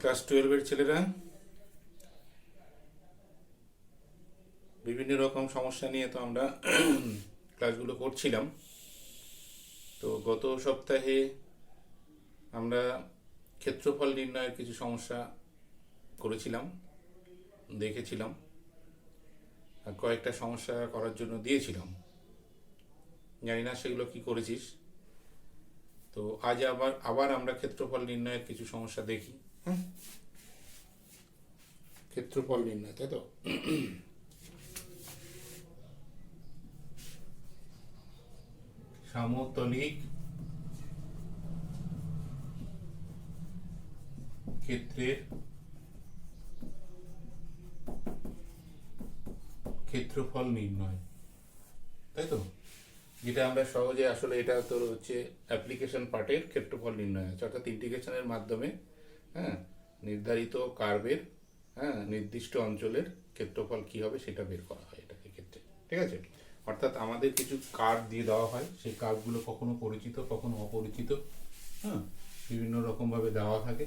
Class 12-এর ছেলেরা বিভিন্ন রকম সমস্যা নিয়ে তো আমরা ক্লাসগুলো করছিলাম। তো গত সপ্তাহে আমরা ক্ষেত্রফল নির্ণয়ের কিছু সমস্যা করেছিলাম, দেখেছিলাম, আর কয়েকটা সমস্যা করার জন্য দিয়েছিলাম। জানি না সেগুলো কি করেছিস। তো আজ আবার আমরা ক্ষেত্রফল নির্ণয়ের কিছু সমস্যা দেখি। হ্যাঁ, ক্ষেত্রফল নির্ণয়, তাই তো? সমতলিক ক্ষেত্রের ক্ষেত্রফল নির্ণয়, তাই তো? যেটা আমরা সহজে, আসলে এটা তোর হচ্ছে অ্যাপ্লিকেশন পার্টের ক্ষেত্রফল নির্ণয় আছে, অর্থাৎ ইন্টিগ্রেশনের মাধ্যমে নির্ধারিত কার্ভের নির্দিষ্ট অঞ্চলের ক্ষেত্রফল কি হবে সেটা বের করা হয় এটাকে ক্ষেত্রে। ঠিক আছে? অর্থাৎ আমাদের কিছু কার্ভ দিয়ে দেওয়া হয়, সেই কার্ভগুলো কখনো পরিচিত কখনো অপরিচিত, বিভিন্ন রকমভাবে দেওয়া থাকে।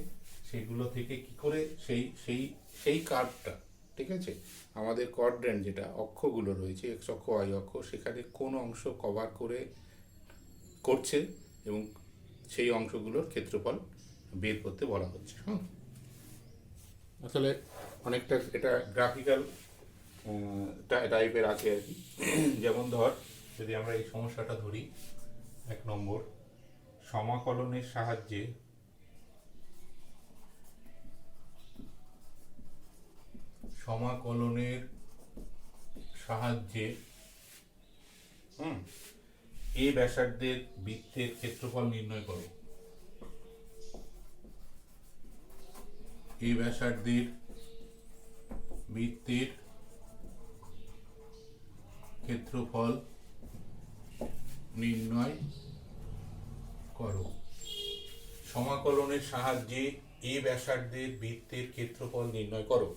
সেগুলো থেকে কি করে সেই সেই সেই কার্ভটা, ঠিক আছে, আমাদের কোয়াড্র্যান্ট যেটা অক্ষগুলো রয়েছে, এক্স অক্ষ ওয়াই অক্ষ, সেখানে কোন অংশ কভার করছে এবং সেই অংশগুলোর ক্ষেত্রফল বের করতে বলা হচ্ছে। আসলে অনেকটা এটা গ্রাফিক্যাল টাইপের আছে আর কি। যেমন ধর, যদি আমরা এই সমস্যাটা ধরি, 1 নম্বর, সমাকলনের সাহায্যে এ ব্যাসার্ধের বৃত্তের ক্ষেত্রফল নির্ণয় করো। এ ব্যাসার্ধের বৃত্তের ক্ষেত্রফল নির্ণয় করো। সমাকলনের সাহায্যে এ ব্যাসার্ধের বৃত্তের ক্ষেত্রফল নির্ণয় করো।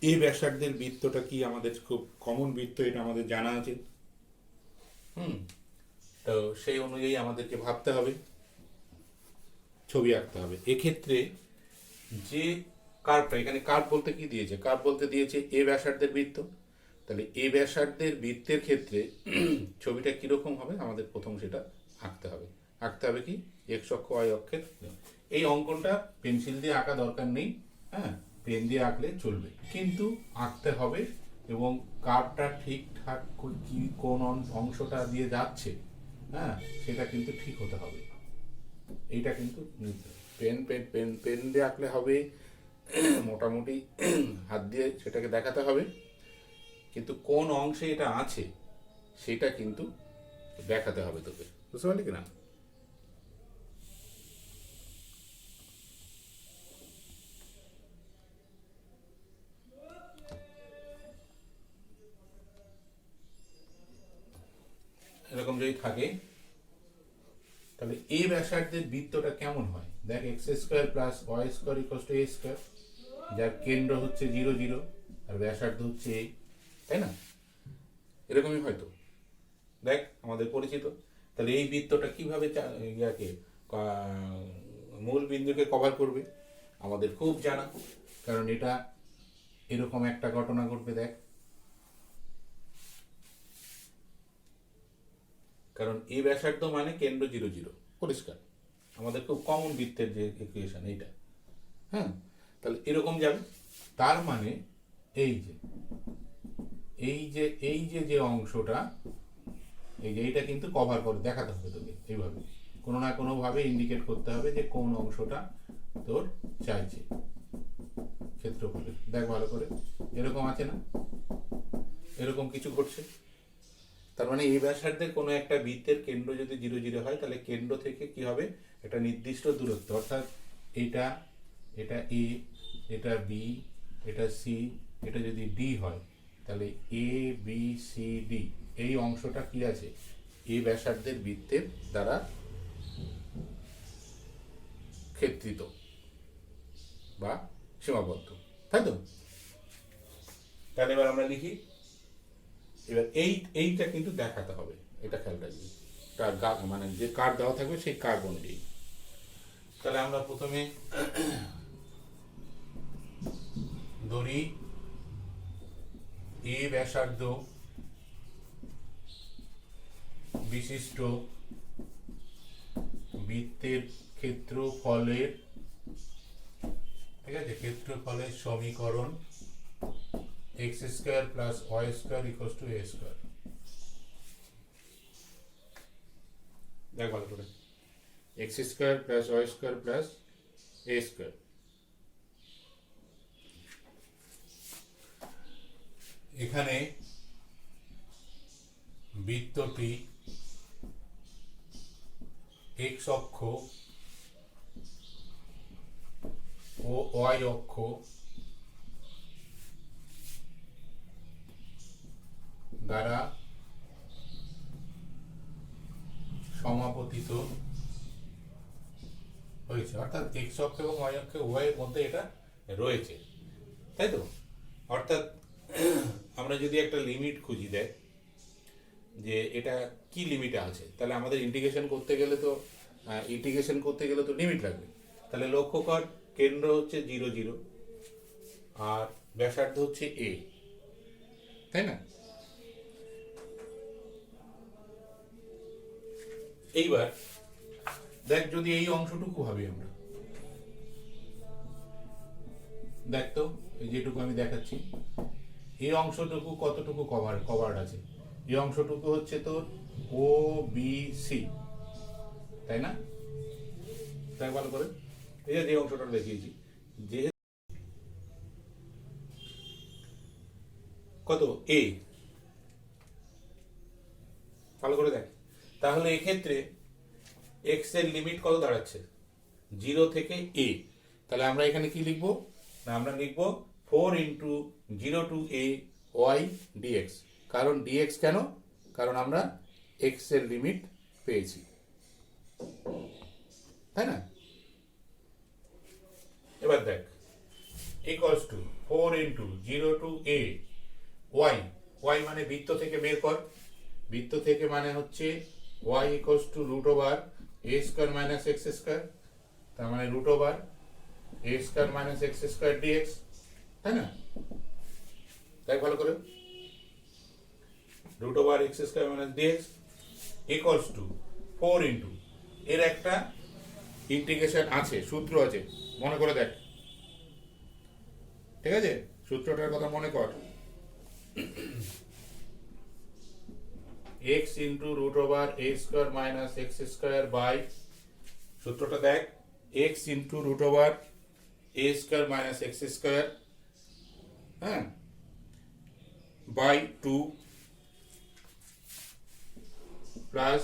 এ ব্যাসার্ধের বৃত্তটা কি আমাদের খুব কমন বৃত্ত, এটা আমাদের জানা আছে। তো সেই অনুযায়ী আমাদেরকে ভাবতে হবে, ছবি আঁকতে হবে। এক্ষেত্রে যে কার্ভটা, এখানে কার্ভ বলতে কি দিয়েছে? কার্ভ বলতে দিয়েছে এ ব্যাসার্ধের বৃত্ত। তাহলে এ ব্যাসার্ধের বৃত্তের ক্ষেত্রে ছবিটা কিরকম হবে আমাদের প্রথম সেটা আঁকতে হবে। আঁকতে হবে কি? এক্স অক্ষ ওয়াই অক্ষের। এই অঙ্কনটা পেন্সিল দিয়ে আঁকা দরকার নেই, পেন দিয়ে আঁকলে চলবে, কিন্তু আঁকতে হবে এবং কার্ভটা ঠিকঠাক কি কোন অংশটা দিয়ে যাচ্ছে সেটা কিন্তু ঠিক হতে হবে। এইটা কিন্তু পেন পেন পেন পেন দিয়ে আঁকলে হবে, মোটামুটি হাত দিয়ে সেটাকে দেখাতে হবে, কিন্তু কোন অংশে এটা আছে সেটা কিন্তু দেখাতে হবে তোকে। বুঝতে পারলি কিনা? এরকম যদি থাকে তাহলে এ ব্যাসার্ধের বৃত্তটা কেমন হয় দেখ। X square plus y square equals to a square, যার কেন্দ্র হচ্ছে 0 0 আর ব্যাসার্ধ হচ্ছে এ, তাই না? এরকমই হয়তো, দেখ আমাদের পরিচিত। তাহলে এই বৃত্তটা কিভাবে মূল বিন্দুকে কভার করবে আমাদের খুব জানা, কারণ এটা এরকম একটা ঘটনা ঘটবে। দেখ, কারণ এই ব্যাসার্ধ মানে কেন্দ্র 0 0, পরিষ্কার, আমাদের খুব কমন বৃত্তের যে ইকুয়েশন এইটা। তাহলে এরকম যাবে। তার মানে এই যে যে অংশটা, এই যে এইটা কিন্তু কভার করে দেখাতে হবে তোকে। এইভাবে কোনো না কোনো ভাবে ইন্ডিকেট করতে হবে যে কোন অংশটা তোর চাইছে ক্ষেত্রফলের। দেখ ভালো করে, এরকম আছে না, এরকম কিছু ঘটছে। তার মানে এই ব্যাসার্ধের কোনো একটা বৃত্তের কেন্দ্র যদি 0 0 হয়, তাহলে কেন্দ্র থেকে কি হবে, একটা নির্দিষ্ট দূরত্ব, অর্থাৎ এটা এ, এটা বি, এটা সি, এটা যদি ডি হয়, তাহলে এ বি সি ডি এই অংশটা কি আছে, এই ব্যাসার্ধের বৃত্তের দ্বারা ক্ষেত্রিত বা সীমাবদ্ধ, তাই তো? তাহলে এবার আমরা লিখি, এবার এইটা কিন্তু দেখাতে হবে, এটা খেয়াল রাখবি। মানে যে কার্ভ দেওয়া থাকবে সেই কার্ভ অনুযায়ী। তাহলে আমরা প্রথমে ধরি এ ব্যাসার্ধ বিশিষ্ট বৃত্তের ক্ষেত্রফলের, ঠিক আছে, ক্ষেত্রফলের সমীকরণ x square plus y square equals to a square. দেখ ভালো করে, x square plus y square plus a square. এখানে বৃত্তটি এক্স অক্ষ ও ওয়াই অক্ষ দ্বারা সমাপতিত হয়েছে, অর্থাৎ এক্স অক্ষ এবং ওয়াই অক্ষ উভয়ের মধ্যে এটা রয়েছে, তাই তো? অর্থাৎ আমরা যদি একটা লিমিট খুঁজি দেয় যে এটা কি লিমিটে আছে, তাহলে আমাদের ইন্টিগ্রেশন করতে গেলে তো লিমিট লাগবে। তাহলে লক্ষ্য কর, কেন্দ্র হচ্ছে 0 0 আর ব্যাসার্ধ হচ্ছে এ, তাই না? এইবার দেখ, যদি এই অংশটুকু ভাবি আমরা, দেখ তো এই যেটুকু আমি দেখাচ্ছি, এই অংশটুকু কতটুকু কভার আছে? এই অংশটুকু হচ্ছে তোর ও বি সি, তাই না? তাই ভালো করে, এই যে অংশটা দেখিয়েছি, যে কত এ, ভালো করে দেখ। তাহলে এক্ষেত্রে এক্স এর লিমিট কত দাঁড়াচ্ছে? 0 থেকে এ। তাহলে আমরা এখানে কি লিখবো না, আমরা লিখবো 4 into 0 to a Y dx. কারণ ডিএক্স কেন? কারণ আমরা এক্স এর লিমিট পেয়েছি, তাই না? এবার দেখ, equals to 4 into 0 to a y, y মানে বৃত্ত থেকে বের কর, বৃত্ত থেকে মানে হচ্ছে y equals to root over a square minus x square, তার মানে root over a square minus x square dx, তাই না? তাই ভালো করে, root over x square minus dx equals to 4 into, এর একটা ইন্টিগ্রেশন আছে, সূত্র আছে, মনে করে দেখ, ঠিক আছে? সূত্রটার কথা মনে কর, x into root over a square minus x square by, সূত্রটা দেখ, x into root over a square minus x square, হ্যাঁ, by 2 plus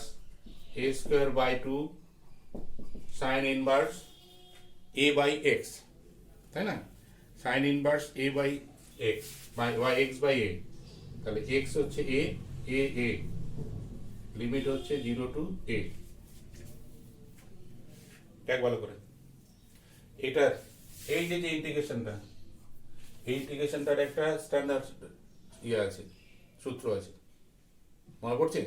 a square by 2 sine inverse a by x, তাই না? Sine inverse a by x by y x by a. তাহলে x হচ্ছে এ, এ এ, limit হচ্ছে 0 to এ। দেখ ভালো করে, এটার এই যে ইন্টিগ্রেশনটা, এই ইন্টিগ্রেশনটার একটা স্ট্যান্ডার্ড আছে, সূত্র আছে, মনে পড়ছে?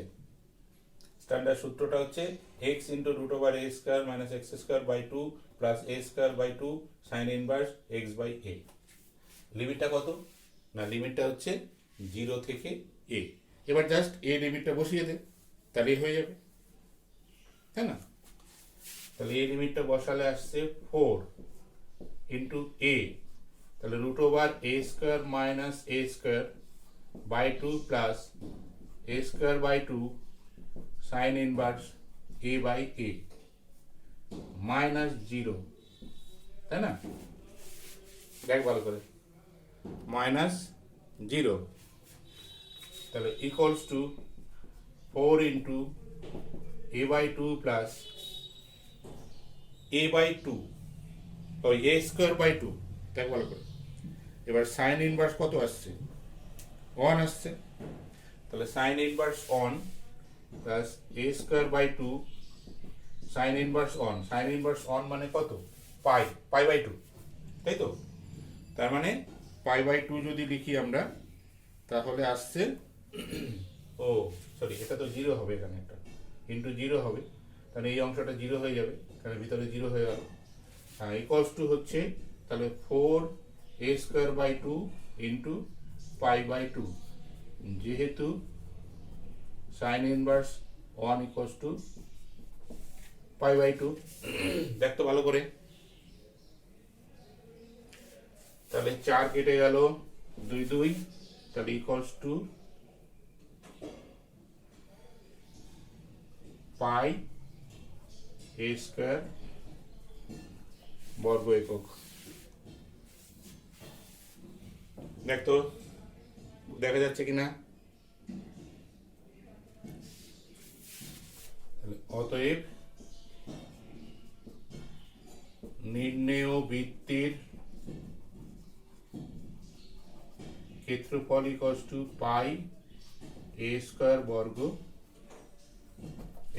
স্ট্যান্ডার্ড সূত্রটা হচ্ছে x into root over a square minus x square by 2 plus a square by 2 sine inverse x by a. লিমিটটা কত না, লিমিটটা হচ্ছে 0 থেকে এ। এবার জাস্ট এ লিমিটটা বসিয়ে দে, তাহলেই হয়ে যাবে, তাই না? তাহলে এই লিমিটটা বসালে আসছে 4 ইন্টু এ, তাহলে root over a square minus a square by 2 plus a square by 2 sine inverse a by a minus 0, তাই না? দেখ ভালো করে, মাইনাস 0, তাহলে equals to 4 into a by 2 plus a by 2 ওই এ স্কোয়ার বাই 2। দেখ ভালো করে, এবার সাইন ইনভার্স কত আসছে? 1 আসছে, তাহলে sine inverse 1 plus a square by 2 sine inverse 1, sine inverse 1 মানে কত? পাই, পাই বাই 2, তাই তো? তার মানে পাই বাই 2 যদি লিখি আমরা, তাহলে আসছে, ও সরি, এটা তো 0 হবে, এখানে একটা ইন্টু 0 হবে, তাহলে এই অংশটা 0 হয়ে যাবে, কারণ ভিতরে 0 হয়ে গেল, ইকুয়ালস টু হচ্ছে তাহলে 4a² 2 ইন্টু π/2, যেহেতু সাইন ইনভার্স 1 ইকুয়ালস টু π/2। দেখতো ভালো করে, তাহলে 4 কেটে গেল, 2 2, তাহলে ইকুয়ালস টু πa² বর্গ একক। দেখতো দেখা যাচ্ছে কিনা? অতএব নির্ণেয় বৃত্তের ক্ষেত্রফল ইকুয়ালস টু πa² বর্গ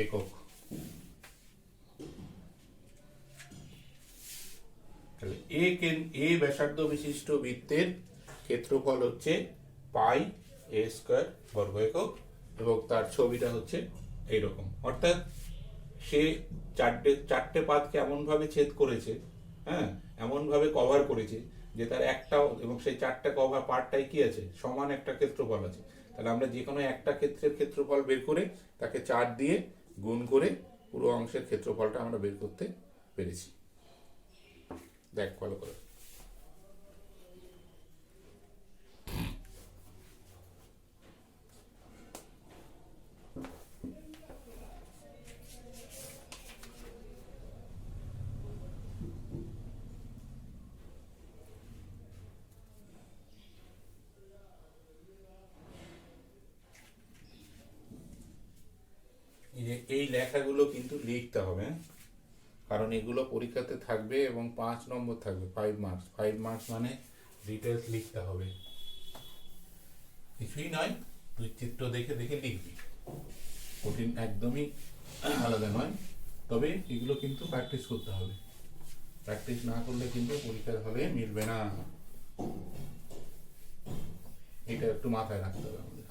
একক। এ ব্যাসার্ধ বিশিষ্ট বৃত্তের ক্ষেত্রফল হচ্ছে πa² বর্গ একক এবং তার ছবিটা হচ্ছে এইরকম। অর্থাৎ সে চারটে পাতকে এমনভাবে ছেদ করেছে, হ্যাঁ, এমনভাবে কভার করেছে যে তার একটা এবং সেই চারটে কভার পার্টটাই কি আছে, সমান একটা ক্ষেত্রফল আছে। তাহলে আমরা যে কোনো একটা ক্ষেত্রের ক্ষেত্রফল বের করে তাকে 4 দিয়ে গুণ করে পুরো অংশের ক্ষেত্রফলটা আমরা বের করতে পেরেছি। দেখ ভালো করে। এই লেখাগুলো কিন্তু লিখতে হবে, কারণ এগুলো পরীক্ষাতে থাকবে এবং 5 নম্বর থাকবে, 5 মার্কস। 5 মার্কস মানে ডিটেলস লিখতে হবে, কিছুই নয়, তুই চিত্র দেখে দেখে লিখবি, কঠিন একদমই আলাদা নয়। তবে এগুলো কিন্তু প্র্যাকটিস করতে হবে, প্র্যাকটিস না করলে কিন্তু পরীক্ষার হলে মিলবে না, এটা একটু মাথায় রাখতে হবে আমাদের।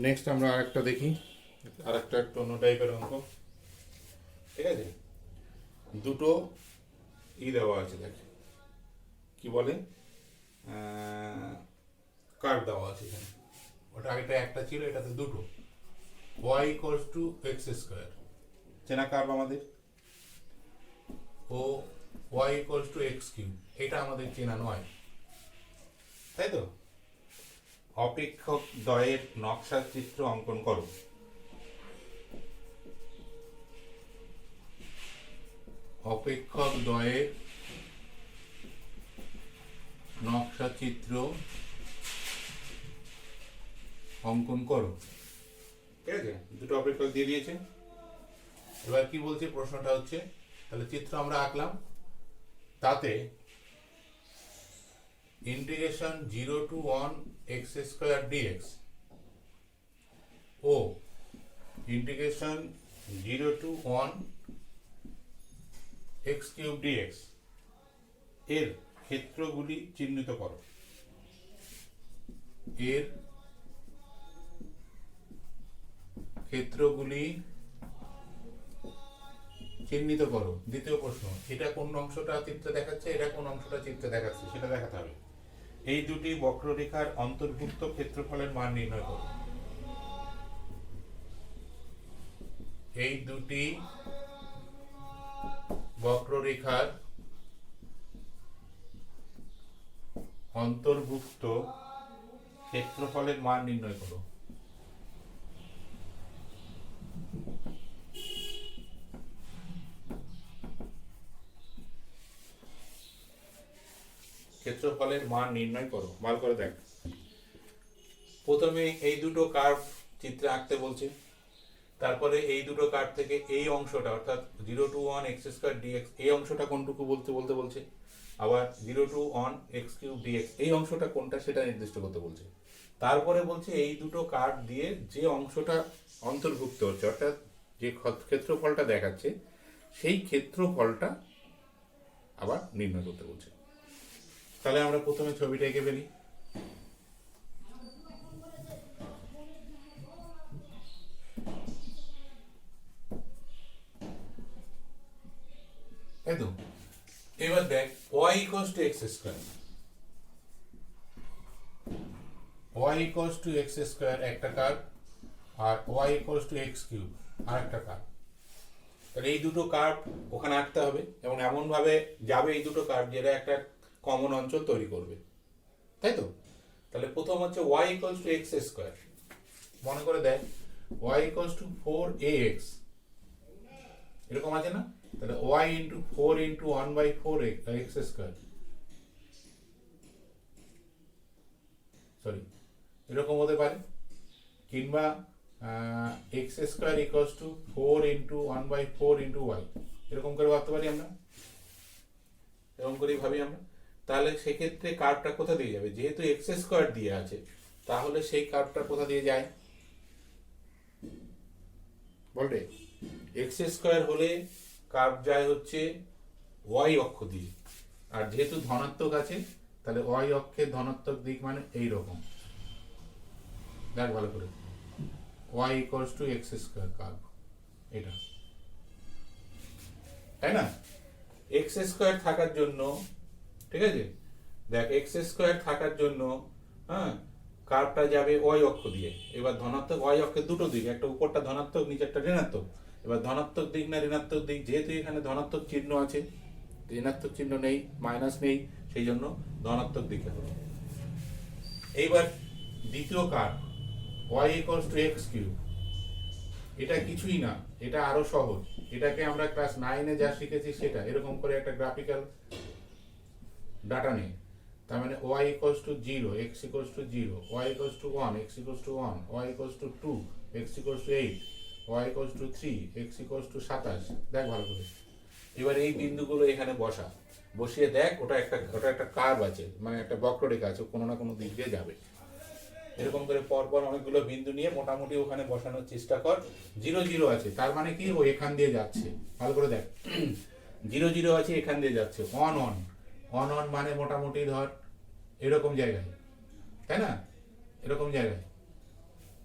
নেক্সট আমরা আরেকটা দেখি, আরেকটা একটু অন্য টাইপের অঙ্ক। ঠিক আছে, দুটো দেওয়া আছে, দেখ কি বলে, কার্ভ দেওয়া আছে এখানে। ওটা আগেটা একটা ছিল, এটাতে দুটো। y ইকুয়ালস টু x², চেনা কার্ভ আমাদের, ও y ইকুয়ালস টু x3, এটা আমাদের চেনা নয়, তাই তো? অপেক্ষক দ্বয়ের নকশা চিত্র অঙ্কন করো। অপেক্ষক দ্বয়ের নকশা চিত্র অঙ্কন করো। ঠিক আছে, দুটো অপেক্ষক দিয়ে দিয়েছে। এবার কি বলছে প্রশ্নটা হচ্ছে, তাহলে চিত্র আমরা আঁকলাম, তাতে ইন্টিগ্রেশন 0 to 1 x² dx ও ইন্টিগ্রেশন 0 to 1 x³ dx এর ক্ষেত্রগুলি চিহ্নিত করো। এর ক্ষেত্রগুলি চিহ্নিত করো। দ্বিতীয় প্রশ্ন, এটা কোন অংশটা চিত্রে দেখাচ্ছে, এটা কোন অংশটা চিত্রে দেখাচ্ছে, সেটা দেখাতে হবে। এই দুটি বক্ররেখার অন্তর্ভুক্ত ক্ষেত্রফলের মান নির্ণয় করো। এই দুটি বক্ররেখার অন্তর্ভুক্ত ক্ষেত্রফলের মান নির্ণয় করো। ক্ষেত্রফলের মান নির্ণয় করো, ভালো করে দেখ। প্রথমে এই দুটো কার্ভ চিত্রে আঁকতে বলছে, তারপরে এই দুটো কার্ভ থেকে এই অংশটা অর্থাৎ 0 to 1 x² dx এই অংশটা কোনটুকু বলতে বলছে, আবার 0 to 1 x³ dx এই অংশটা কোনটা সেটা নির্দিষ্ট করতে বলছে। তারপরে বলছে এই দুটো কার্ভ দিয়ে যে অংশটা অন্তর্ভুক্ত হচ্ছে অর্থাৎ যে ক্ষেত্রফলটা দেখাচ্ছে সেই ক্ষেত্রফলটা আবার নির্ণয় করতে বলছে। তাহলে আমরা প্রথমে ছবিটা এঁকে ফেলি। তাই তো? এবার দেখ y equals to x square, y equals to x square একটা কার্ভ, আর y equals to x cube আর একটা কার্ভ। তাহলে এই দুটো কার্ভ ওখানে আঁকতে হবে এবং এমন ভাবে যাবে এই দুটো কার্ভ যেটা একটা কমন অঞ্চল তৈরি করবে, তাই তো? তাহলে প্রথম হচ্ছে y equals to x square, মনে করে দেখ y ইকুয়ালস টু 4ax, এরকম আছে না? তাহলে y into 4 into 1/4 x square, sorry এরকম হতে পারে, কিংবা x square equals to 4 into 1/4 into y, এরকম করে ভাবতে পারি আমরা, এরকম করেই ভাবি আমরা। তাহলে সেক্ষেত্রে কার্ভটা কোথা দিয়ে যাবে? যেহেতু এক্স স্কোয়ার দিয়ে আছে, তাহলে সেই কার্ভটা কোথা দিয়ে যায় বলবে? এক্স স্কোয়ার হলে কার্ভ যায় হচ্ছে ওয়াই অক্ষ দিয়ে, আর যেহেতু ধনাত্মক আছে তাহলে ওয়াই অক্ষের ধনাত্মক দিক মানে এই রকম, দেখ ভালো করে, y equals to x square curve, এটা তাই না? এক্স স্কোয়ার থাকার জন্য, ঠিক আছে, দেখ এক্স স্কোয়ার থাকার জন্য হ্যাঁ কার্ভটা যাবে ওয়াই অক্ষ দিয়ে। এবার ধনাত্মক ওয়াই অক্ষের দুটো দিক, একটা উপরটা ধনাত্মক নিচেরটা ঋণাত্মক। এবার ধনাত্মক দিক না ঋণাত্মক দিক, যেহেতু এখানে ধনাত্মক চিহ্ন আছে, ঋণাত্মক চিহ্ন নেই, মাইনাস নেই, সেই জন্য ধনাত্মক দিকে হবে। এইবার দ্বিতীয় curve y equals to x cube, এটা কিছুই না, এটা আরো সহজ। এটাকে আমরা ক্লাস 9-এ যা শিখেছি সেটা এরকম করে একটা গ্রাফিক্যাল ডাটা নেই। তার মানে y equals two 0, x equals to 0, y equals two 1, x equals to 1, y equals two 2, x equals to 8, y equals two 3, x equals to 27। দেখ ভালো করে, এবার এই বিন্দুগুলো এখানে বসিয়ে দেখ, ওটা একটা কার্ভ আছে, মানে একটা বক্ররেখা আছে, কোনো না কোনো দিক দিয়ে যাবে। এরকম করে পরপর অনেকগুলো বিন্দু নিয়ে মোটামুটি ওখানে বসানোর চেষ্টা কর। 0 0 আছে, তার মানে কি ও এখান দিয়ে যাচ্ছে, ভালো করে দেখ 0 0 আছে, এখান দিয়ে যাচ্ছে। 1 1 1 1 মানে মোটামুটি ধর এরকম জায়গায়, তাই না? এরকম জায়গায়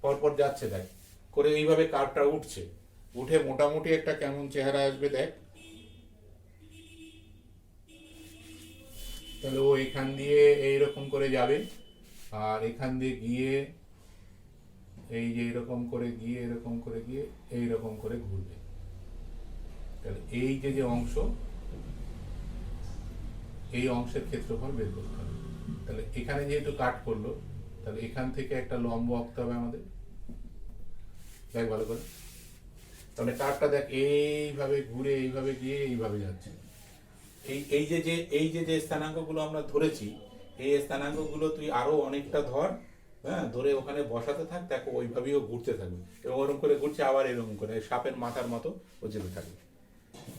পরপর যাচ্ছে, দেখ করে এইভাবে কার্ভটা উঠছে, উঠে মোটামুটি একটা কেমন চেহারা আসবে দেখ। তাহলে ও এখান দিয়ে এইরকম করে যাবে, আর এখান দিয়ে গিয়ে এই যে এরকম করে গিয়ে এরকম করে গিয়ে এইরকম করে ঘুরবে। তাহলে এই যে অংশ, এই অংশের ক্ষেত্রফল বের করতে হবে। তাহলে এখানে যেহেতু কাট করলো, তাহলে এখান থেকে একটা লম্ব আঁকতে হবে আমাদের, দেখ ভালো করে। তাহলে কার্ভটা দেখ এইভাবে ঘুরে এইভাবে গিয়ে এইভাবে যাচ্ছে। এই যে স্থানাঙ্কগুলো আমরা ধরেছি, এই স্থানাঙ্কগুলো তুই আরো অনেকটা ধর, হ্যাঁ, ধরে ওখানে বসাতে থাক, দেখো ওইভাবেও ঘুরতে থাকবে, এবং ওরকম করে ঘুরছে, আবার এরকম করে সাপের মাথার মতো ও যেতে থাকবে,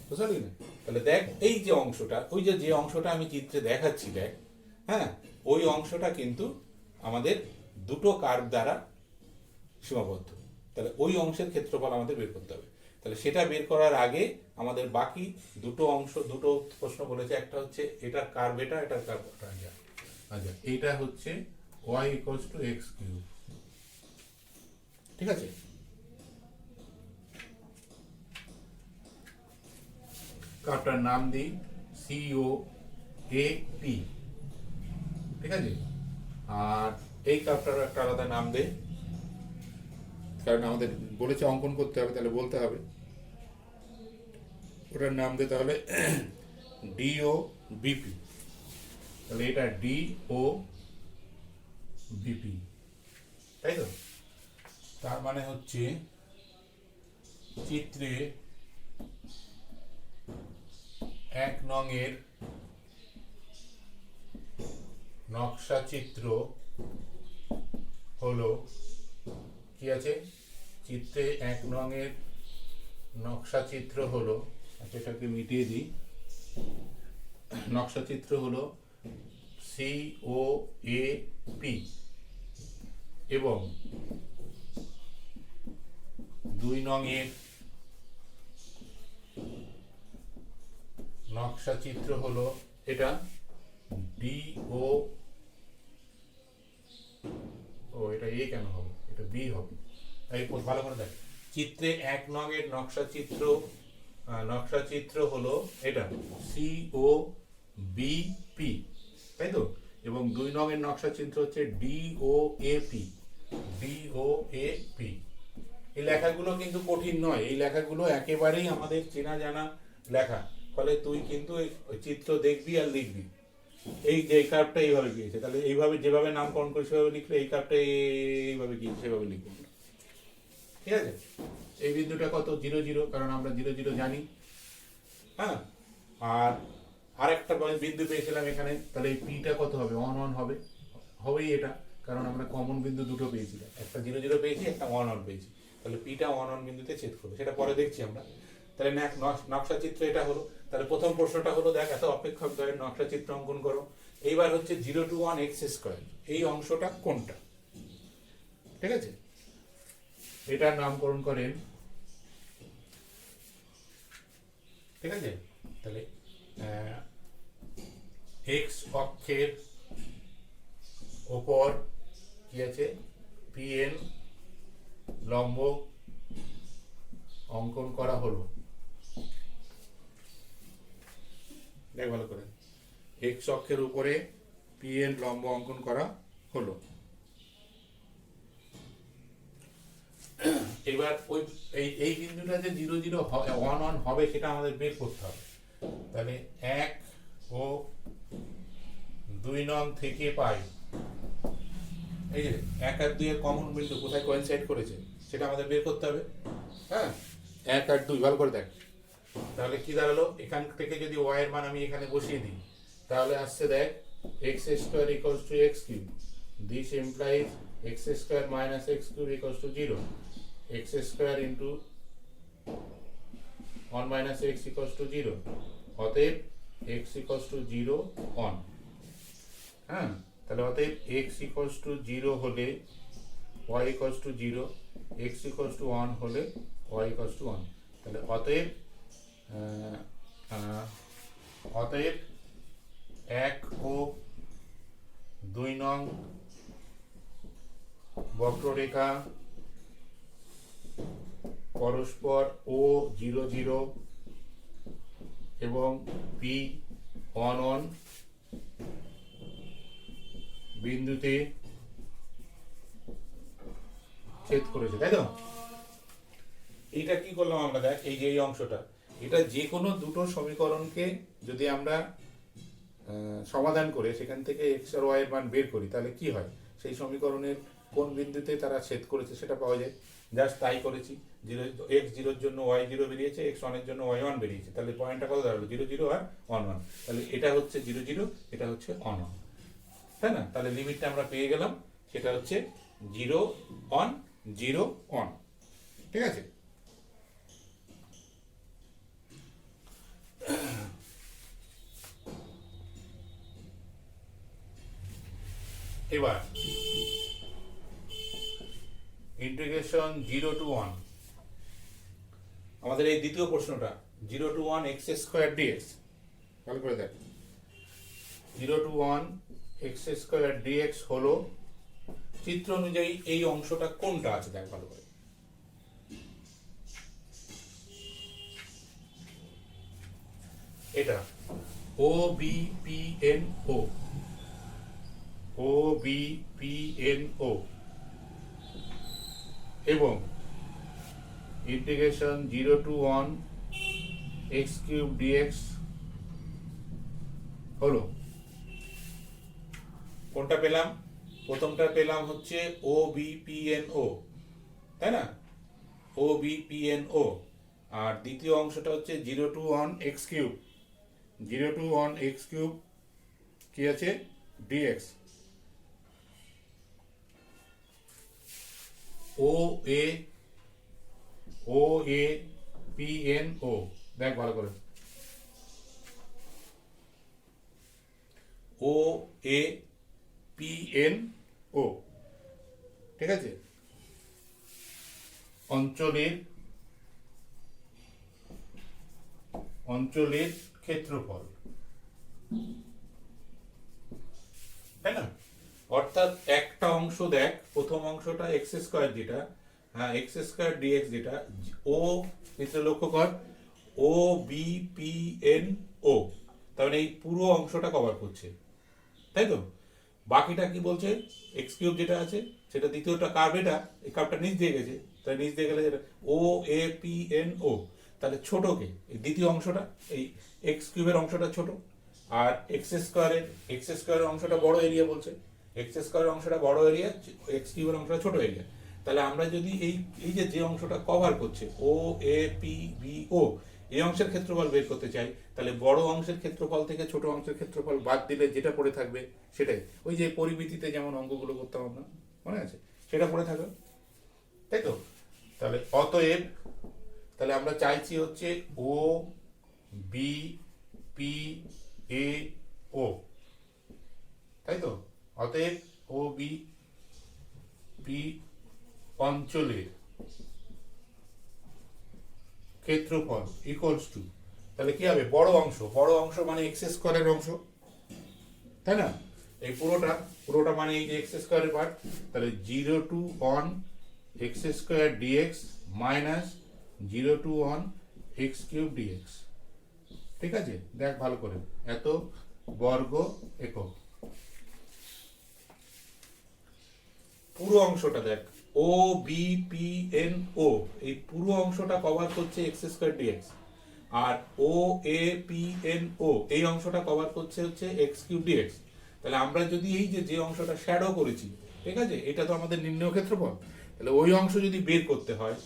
বুঝলি না? তাহলে দেখ এই যে অংশটা, ওই যে অংশটা আমি চিত্রে দেখাচ্ছি দেখ, হ্যাঁ, ওই অংশটা কিন্তু আমাদের দুটো কার্ভ দ্বারা সীমাবদ্ধ। তাহলে ওই অংশের ক্ষেত্রফল আমাদের বের করতে হবে। তাহলে সেটা বের করার আগে আমাদের বাকি দুটো প্রশ্ন বলেছে, একটা হচ্ছে এটার কার্ভ এটা, এটার কার্ভ এটা। আচ্ছা, এইটা হচ্ছে y equals to x cube, ঠিক আছে? কার্ভটার নাম দিই COAP, ঠিক আছে? আর এই কার্ভটার একটা আলাদা নাম দে, কারণ আমাদের বলেছে অঙ্কন করতে হবে, তাহলে বলতে হবে। ওটার নাম দে তাহলে DOBP। তাহলে এটা DOBP, তাই তো? তার মানে হচ্ছে চিত্রে 1 নং-এর নকশা চিত্র হলো, কি আছে? চিত্রে 1 নং-এর নকশা চিত্র হলো, আচ্ছা এটাকে মিটিয়ে দিই, নকশা চিত্র হলো COAP, এবং 2 নং-এর নকশা চিত্র হলো এটা DO, এটা A কেন হবে, এটা B হবে। এই ভালো করে দেখ, চিত্রে 1 নং-এর নকশা চিত্র নকশা চিত্র হলো এটা সি ও বি পি, তাই তো, এবং 2 নং-এর নকশা চিত্র হচ্ছে D O A P, D O A P. এই লেখাগুলো কিন্তু কঠিন নয়, এই লেখাগুলো একেবারেই আমাদের চেনা জানা লেখা, ফলে তুই কিন্তু ওই চিত্র দেখবি আর লিখবি। এই যে এই কার্ভটা এইভাবে গিয়েছে, তাহলে এইভাবে যেভাবে নামকরণ করে সেভাবে লিখলে এই কার্ভটা এইভাবে গিয়েছে সেভাবে লিখবো, ঠিক আছে। এই বিন্দুটা কত? 0 0, কারণ আমরা 0 0 জানি। হ্যাঁ, আর আরেকটা বিন্দু পেয়েছিলাম এখানে, তাহলে এই পিটা কত হবে? 1 1 হবে, হবেই এটা, কারণ আমরা কমন বিন্দু দুটো পেয়েছিলাম, একটা 0 0 পেয়েছি, একটা 1 1 পেয়েছি, তাহলে পিটা 1 1 বিন্দুতে ছেদ করবে, সেটা পরে দেখছি আমরা। তাহলে নকশা চিত্র এটা হলো। তাহলে প্রথম প্রশ্নটা হলো, দেখ এত অপেক্ষক দ্বয়ের নকশা চিত্র অঙ্কন করো। এইবার হচ্ছে 0 to 1 x স্কয়ার, এই অংশটা কোনটা? ঠিক আছে, এটার নামকরণ করেন, ঠিক আছে। তাহলে এক্স অক্ষের ওপর কি আছে? পিএন লম্ব অঙ্কন করা হলো। দেখ ভালো করে, এক্স অক্ষের উপরে পিএন লম্ব অঙ্কন করা হলো। এবার ওই এই বিন্দুটা যে 0 0 1 1 হবে সেটা আমাদের বের করতে হবে। তাহলে 1 ও 2 নং থেকে পাই, এই যে 1 আর 2 এর কমন বিন্দু কোথায় কোইনসাইড করেছে সেটা আমাদের বের করতে হবে। হ্যাঁ, 1 আর 2 ভালো করে দেখ। তাহলে কি দাঁড়ালো? এখান থেকে যদি y এর মান আমি এখানে বসিয়ে দিই, তাহলে আসছে দেখ x square equals to x cube, this implies x square minus x cube equals to 0, x square into 1 minus x equals to 0, অতএব x ইকুয়ালস টু 0 1। হ্যাঁ, তাহলে অতএব x ইকুয়ালস টু 0 হলে y equals two 0, x equals to 1 হলে y equals two 1। তাহলে অতএব 1 ও 2 নং বক্ররেখা পরস্পর ও 0 0 এবং পি 1 1 বিন্দুতে ছেদ করেছে, তাই তো। এইটা কি করলাম আমরা? দেখ এই যে এই অংশটা, এটা যে কোনো দুটো সমীকরণকে যদি আমরা সমাধান করে সেখান থেকে এক্স আর ওয়াই এর মান বের করি, তাহলে কি হয়? সেই সমীকরণের কোন বিন্দুতে তারা ছেদ করেছে সেটা পাওয়া যায়। জাস্ট তাই করেছি, 0 x 0 এর জন্য y 0 বেরিয়েছে, x 1 এর জন্য y 1 বেরিয়েছে, তাহলে পয়েন্টটা কত দাঁড়ালো? 0 0 আর 1 1। তাহলে এটা হচ্ছে 0 0, এটা হচ্ছে 1 1, তাই না? তাহলে লিমিটটা আমরা পেয়ে গেলাম, সেটা হচ্ছে 0 1 0 1, ঠিক আছে। এবার ইন্টিগ্রেশন 0 to 1, আমাদের এই দ্বিতীয় প্রশ্নটা 0 to 1 x স্কয়ার dx, ভালো করে দেখ। 0 to 1 x স্কয়ার dx হলো চিত্র অনুযায়ী এই অংশটা কোনটা আছে দেখ ভালো করে। এটা O B P N O, O B P N O, এবং integration 0 to 1 x cube dx হলো কোনটা পেলাম? প্রথমটা পেলাম হচ্ছে O B P N O, তাই না? O B P N O. আর দ্বিতীয় অংশটা হচ্ছে 0 to 1 x cube, 0 to 1 x cube কি আছে? dx। O A P N O, দেখ ভালো করে, ও এ পি এন ও, ঠিক আছে। অঞ্চলের ক্ষেত্রফল, তাই না? অর্থাৎ একটা অংশ দেখ, প্রথম অংশটা এক্স স্কয়ার যেটা, হ্যাঁ এক্স স্কয়ার ডিএক্স যেটা, ও ক্ষেত্রে লক্ষ্য কর, ও বি পি এন ও, তার মানে এই পুরো অংশটা কভার করছে, তাই তো? বাকিটা কি বলছে, এক্স কিউব যেটা আছে সেটা দ্বিতীয়টা কার্ভ, এটা এই কার্ভটা নিচ দিয়ে গেছে, তাই নিচ দিয়ে গেলে যেটা ও এ পি এন ও, তাহলে ছোটকে এই দ্বিতীয় অংশটা, এই এক্স কিউবের অংশটা ছোট, আর এক্স স্কোয়ারের অংশটা বড় এরিয়া বলছে, এক্স স্কোয়ারের অংশটা বড় এরিয়া, এক্স কিউবের অংশটা ছোট এরিয়া। তাহলে আমরা যদি এই এই যে অংশটা কভার করছে ও এ পি বি ও, এই অংশের ক্ষেত্রফল বের করতে চাই, তাহলে বড় অংশের ক্ষেত্রফল থেকে ছোট অংশের ক্ষেত্রফল বাদ দিলে যেটা পড়ে থাকবে সেটাই, ওই যে পরিমিতিতে যেমন অঙ্কগুলো করতাম আমরা, মনে আছে, সেটা পড়ে থাকবে, তাই তো? তাহলে অতএব, তাহলে আমরা চাইছি হচ্ছে ও বি পি এ ও, তাই তো? অতএব ও বি পি অঞ্চলের ক্ষেত্রফল ইকুয়ালস টু, তাহলে কি হবে, বড় অংশ মানে এক্স স্কোয়ারের অংশ, তাই না? এই পুরোটা মানে এই যে এক্স স্কোয়ারের পার্ট, তাহলে 0 to 1 x square dx minus 0 to 1 x cube dx. ঠিক আছে, দেখ ভালো করে, এত বর্গ একক, পুরো অংশটা দেখ, O B P N O, এই পুরো অংশটা কভার করছে এক্স স্কোয়ার ডিএক্স, আর O A P N O এই অংশটা কভার করছে হচ্ছে এক্স কিউব ডিএক্স। তাহলে আমরা যদি এই যে অংশটা শ্যাডো করেছি, ঠিক আছে, এটা তো আমাদের নির্ণয় ক্ষেত্রফল, তাহলে ওই অংশ যদি বের করতে হয়,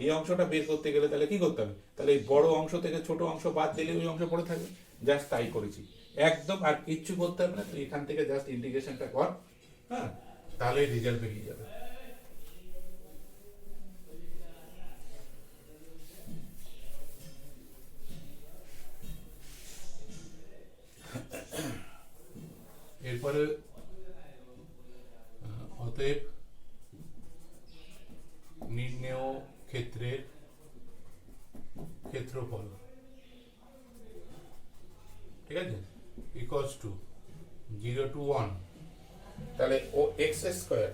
এই অংশটা বের করতে গেলে তাহলে কি করতে হবে, তাহলে এই বড় অংশ থেকে ছোট অংশ বাদ দিলে ওই অংশ পড়ে থাকবে, জাস্ট তাই করেছি একদম, আর কিচ্ছু করতে হবে না, তুই এখান থেকে জাস্ট ইন্টিগ্রেশনটা কর, হ্যাঁ, তাহলে রেজাল্ট বেরিয়ে যাবে। এরপরে অতএব নির্ণেয় ক্ষেত্রের ক্ষেত্রফল, ঠিক আছে, ইকুয়ালস টু 0 to 1, তাহলে ও এক্স স্কোয়ার,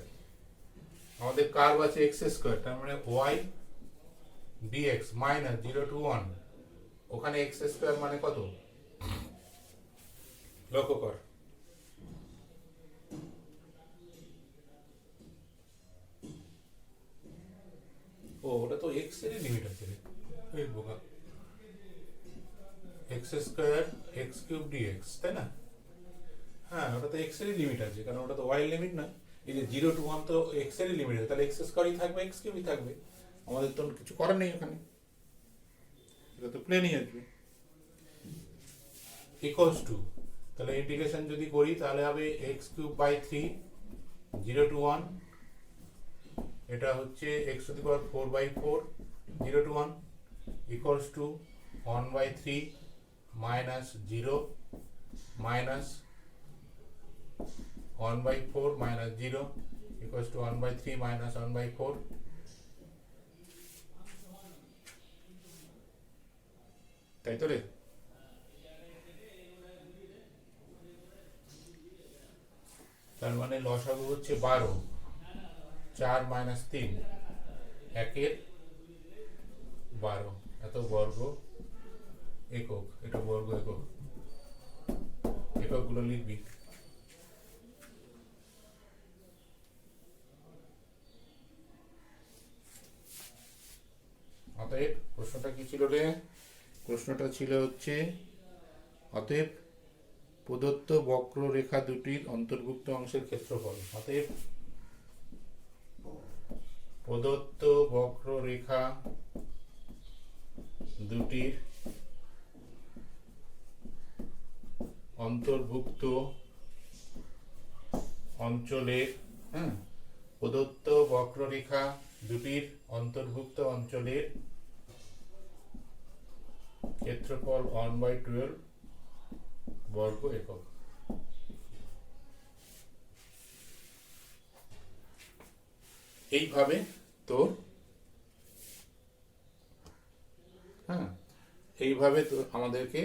আমাদের কার্ভ আছে এক্স স্কোয়ার, তার মানে ওয়াই ডিএক্স মাইনাস 0 to 1, ওখানে এক্স স্কোয়ার মানে কত, লক্ষ্য কর, ও ওটা তো এক্স এর লিমিট আছে রে, এই বোকা, x square x cube dx, তাই না? হ্যাঁ, ওটা তো এক্স এর লিমিট আছে, কারণ ওটা তো ওয়াই লিমিট না, এই যে 0 to 1 তো এক্স এর লিমিট আছে, তাহলে এক্স স্কোয়ারই থাকবে, এক্স কিউবই থাকবে, আমাদের তো কিছু করার নেই ওখানে, এটা তো প্লেনই আসবে, ইকুয়ালস টু, তাহলে ইন্টিগ্রেশন যদি করি তাহলে হবে এক্স কিউব বাই 3, 0 to 1, এটা হচ্ছে x to the power 4/4, 0 to 1 equals to 1/3 minus 0 minus 1/4 minus 0 equals to 1/3 minus 1/4, তাই তো রে? তার মানে লসাগু হচ্ছে 12, 4 মাইনাস 3, 1/12, এত বর্গ একক, এটা বর্গ একক, এককগুলো লিখবি। অতএব প্রশ্নটা কি ছিল রে? প্রশ্নটা ছিল হচ্ছে, অতএব প্রদত্ত বক্ররেখা দুটির অন্তর্ভুক্ত অংশের ক্ষেত্রফল, অতএব প্রদত্ত বক্ররেখা দুটির অন্তর্ভুক্ত অঞ্চলের, প্রদত্ত বক্ররেখা দুটির অন্তর্ভুক্ত অঞ্চলের ক্ষেত্রফল 1/12 বর্গ একক। এইভাবে তোর, এইভাবে তো আমাদেরকে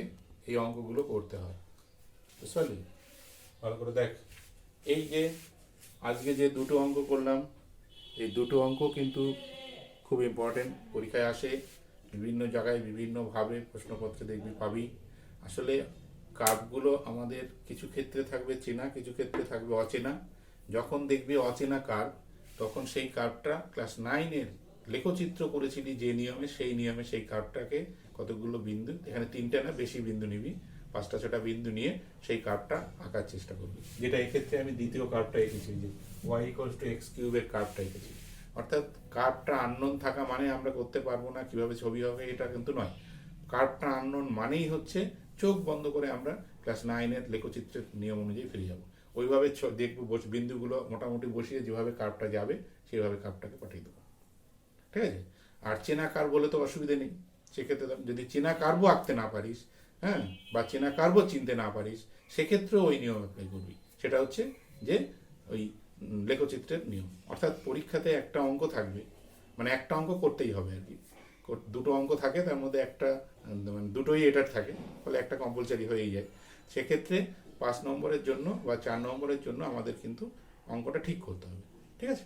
এই অঙ্কগুলো করতে হয়, বুঝতে পারলি? ভালো করে দেখ, এই যে আজকে যে দুটো অঙ্ক করলাম, এই দুটো অঙ্ক কিন্তু খুব ইম্পর্টেন্ট, পরীক্ষায় আসে, বিভিন্ন জায়গায় বিভিন্নভাবে প্রশ্নপত্রে দেখবি পাবি। আসলে কার্ভগুলো আমাদের কিছু ক্ষেত্রে থাকবে চেনা, কিছু ক্ষেত্রে থাকবে অচেনা। যখন দেখবি অচেনা কার্ভ, তখন সেই কার্ভটা ক্লাস 9-এর লেখচিত্র করেছিলি যে নিয়মে, সেই নিয়মে সেই কার্ভটাকে কতগুলো বিন্দু, এখানে 3টা না বেশি বিন্দু নিবি, 5টা-6টা বিন্দু নিয়ে সেই কার্ভটা আঁকার চেষ্টা করবি। যেটা এক্ষেত্রে আমি দ্বিতীয় কার্ভটা এঁকেছি, যে y=x³ এর কার্ভটা এঁকেছি। অর্থাৎ কার্ভটা আননোন থাকা মানে আমরা করতে পারবো না, কিভাবে ছবি হবে এটা কিন্তু নয়। কার্ভটা আননোন মানেই হচ্ছে চোখ বন্ধ করে আমরা ক্লাস 9-এর লেখচিত্রের নিয়ম অনুযায়ী ফিরে যাব। ওইভাবে দেখবো বিন্দুগুলো মোটামুটি বসিয়ে যেভাবে কার্ভটা যাবে সেইভাবে কার্ভটাকে পাঠিয়ে দেবো, ঠিক আছে। আর চেনা কার্ভ বলে তো অসুবিধে নেই। সেক্ষেত্রে যদি চেনা কার্ভও আঁকতে না পারিস, হ্যাঁ, বা চেনা কার্ভও চিনতে না পারিস, সেক্ষেত্রেও ওই নিয়ম অ্যাপ্লাই করবি। সেটা হচ্ছে যে ওই লেখচিত্রের নিয়ম। অর্থাৎ পরীক্ষাতে একটা অঙ্ক থাকবে, মানে একটা অঙ্ক করতেই হবে আর কি। দুটো অঙ্ক থাকে, তার মধ্যে একটা মানে দুটোই এটার থাকে, ফলে একটা কম্পালসারি হয়েই যায়। সেক্ষেত্রে 5 নম্বরের জন্য বা 4 নম্বরের জন্য আমাদের কিন্তু অঙ্কটা ঠিক করতে হবে, ঠিক আছে।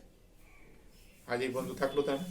আজ এই পর্যন্ত থাকলো তাহলে।